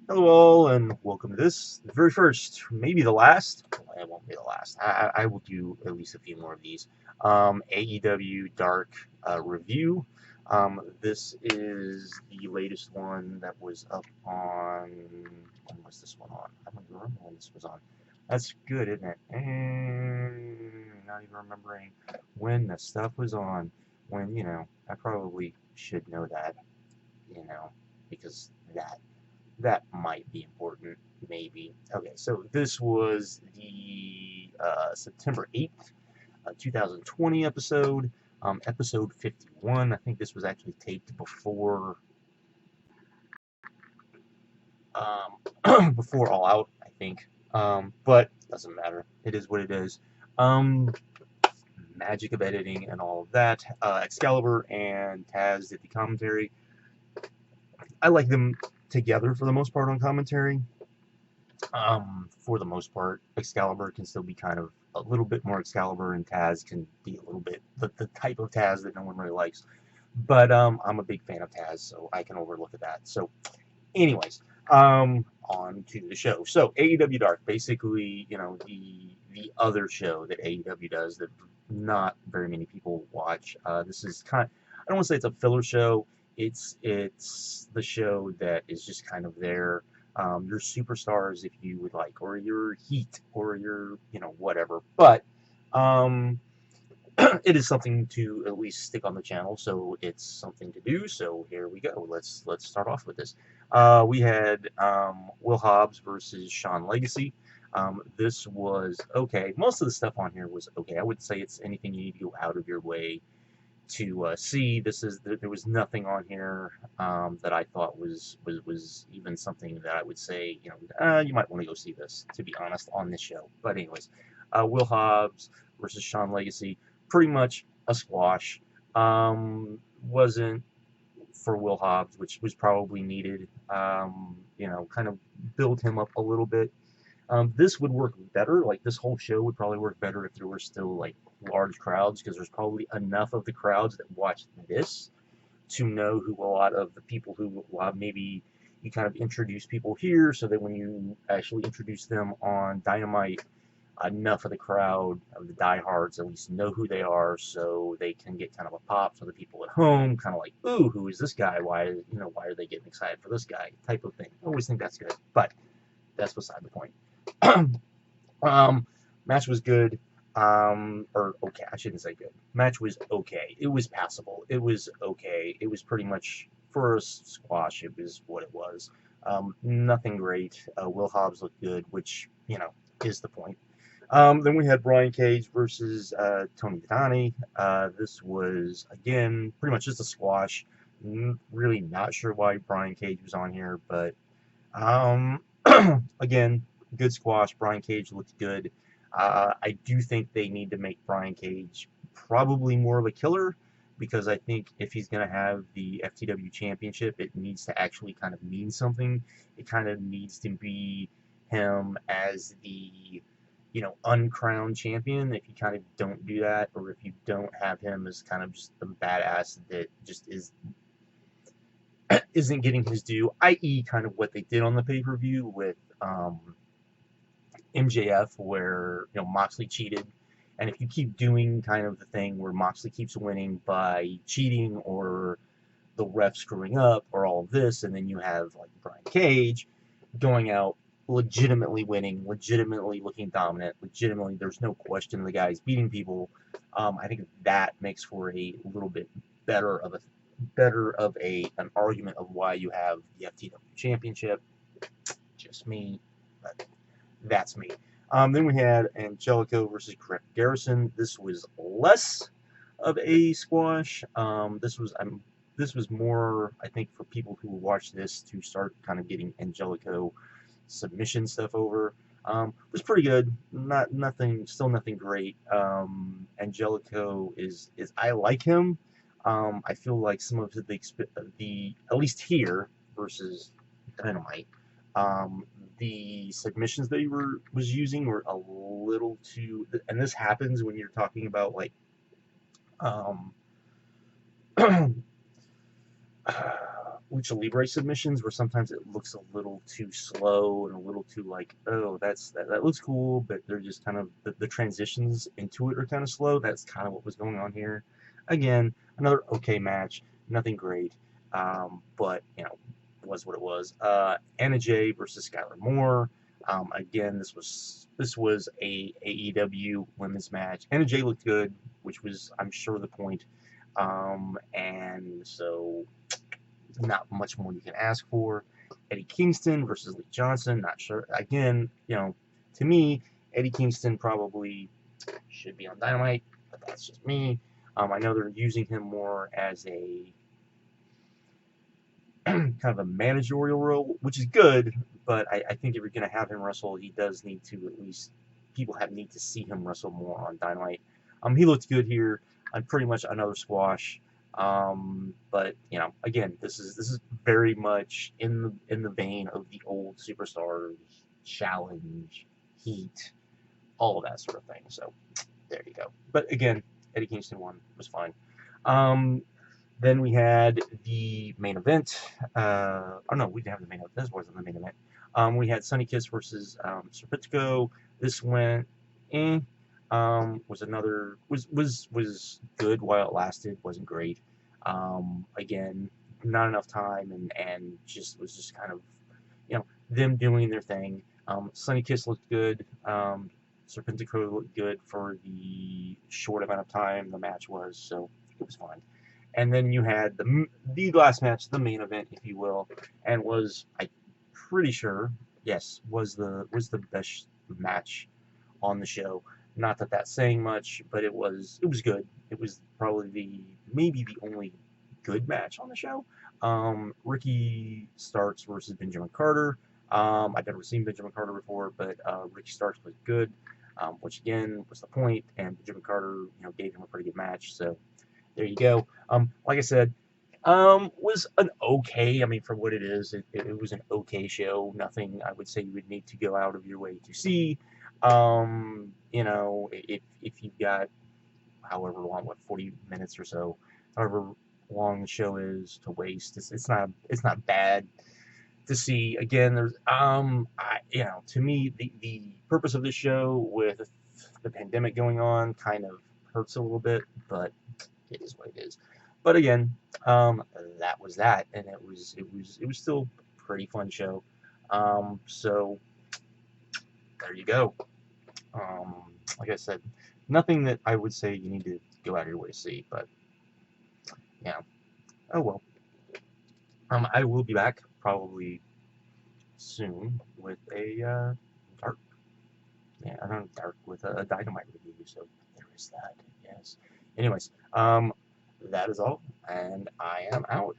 Hello all, and welcome to this, the very first, maybe the last. Well, it won't be the last. I will do at least a few more of these. AEW Dark review. This is the latest one that was up on. When was this one on? I don't even remember when this was on. That's good, isn't it? And not even remembering when the stuff was on. When, I probably should know that, because that might be important, maybe. Okay, so this was the September 8th, 2020 episode, episode 51. I think this was actually taped before before All Out, I think. But doesn't matter. It is what it is. Magic of editing and all of that. Excalibur and Taz did the commentary. I like them together for the most part on commentary. For the most part, Excalibur can still be kind of a little bit more Excalibur, and Taz can be a little bit the type of Taz that no one really likes. But I'm a big fan of Taz, so I can overlook at that. So, anyways, on to the show. So AEW Dark, basically, the other show that AEW does that not very many people watch. This is I don't want to say it's a filler show. It's the show that is just kind of there. Your superstars, if you would like, or your heat, or your, whatever. But it is something to at least stick on the channel, so it's something to do. So here we go. Let's start off with this. We had Will Hobbs versus Sean Legacy. This was okay. Most of the stuff on here was okay. I wouldn't say it's anything you need to go out of your way to see. There was nothing on here that I thought was even something that I would say, you might want to go see this, to be honest, on this show. But anyways, Will Hobbs versus Sean Legacy, pretty much a squash. Wasn't for Will Hobbs, which was probably needed. Kind of build him up a little bit. This would work better. Like, this whole show would probably work better if there were still, like, large crowds, because there's probably enough of the crowds that watch this to know who a lot of the people who maybe you kind of introduce people here, so that when you actually introduce them on Dynamite, enough of the crowd, of the diehards, at least know who they are, so they can get kind of a pop for the people at home, kind of like, ooh, who is this guy? Why are they getting excited for this guy? Type of thing. I always think that's good, but that's beside the point. Match was good, or okay, I shouldn't say good. Match was okay. It was passable. It was okay. It was pretty much, for a squash, it was what it was. Nothing great. Will Hobbs looked good, which, is the point. Then we had Brian Cage versus Tony Donnie. This was, again, pretty much just a squash. Really not sure why Brian Cage was on here, but again, good squash. Brian Cage looked good. I do think they need to make Brian Cage probably more of a killer, because I think if he's going to have the FTW championship, it needs to actually kind of mean something. It kind of needs to be him as the, uncrowned champion. If you kind of don't do that, or if you don't have him as kind of just the badass that just isn't getting his due, i.e. kind of what they did on the pay-per-view with MJF, where Moxley cheated, and if you keep doing kind of the thing where Moxley keeps winning by cheating, or the ref screwing up, or all of this, and then you have like Brian Cage going out, legitimately winning, legitimately looking dominant, legitimately, there's no question the guy's beating people. I think that makes for a little bit better of an argument of why you have the FTW championship. Just me, but that's me. Then we had Angelico versus Griff Garrison. This was less of a squash. This was more, I think, for people who watch this to start kind of getting Angelico submission stuff over. It was pretty good. Still nothing great. Angelico is I like him. I feel like some of the at least here versus Dynamite, the submissions that he was using were a little too, and this happens when you're talking about like lucha libre submissions where sometimes it looks a little too slow and a little too like, oh, that looks cool, but they're just kind of the transitions into it are kind of slow. That's kind of what was going on here. Again, another okay match, nothing great, but was what it was. Anna Jay versus Skyler Moore. Again, this was a AEW women's match. Anna Jay looked good, which was, I'm sure, the point. And so not much more you can ask for. Eddie Kingston versus Lee Johnson. Not sure. Again, to me, Eddie Kingston probably should be on Dynamite, but that's just me. I know they're using him more as a kind of a managerial role, which is good, but I think if you're going to have him wrestle, he does need to at least, need to see him wrestle more on Dynamite. He looked good here. Pretty much another squash. But again, this is very much in the vein of the old Superstars challenge, heat, all of that sort of thing. So there you go. But again, Eddie Kingston won. It was fine. Then we had the main event. Oh no, we didn't have the main event. This wasn't the main event. We had Sonny Kiss versus Serpentico. This went was good while it lasted. Wasn't great. Again, not enough time, and was just kind of them doing their thing. Sonny Kiss looked good. Serpentico looked good for the short amount of time the match was, so it was fine. And then you had the last match, the main event, if you will, and I'm pretty sure, yes, was the best match on the show. Not that that's saying much, but it was good. It was probably maybe the only good match on the show. Ricky Starks versus Benjamin Carter. I've never seen Benjamin Carter before, but Ricky Starks was good, which again was the point, and Benjamin Carter, gave him a pretty good match. So there you go. Like I said, was an okay. I mean, for what it is, it was an okay show. Nothing I would say you would need to go out of your way to see. If you've got however long, 40 minutes or so, however long the show is to waste, it's not bad to see. Again, there's to me the purpose of this show with the pandemic going on kind of hurts a little bit, but it is what it is. But again, that was that, and it was still a pretty fun show. So there you go. Like I said, nothing that I would say you need to go out of your way to see, but yeah. Oh well. I will be back probably soon with a dark, I don't know, dark with a Dynamite review. So there is that. Yes. Anyways, that is all, and I am out.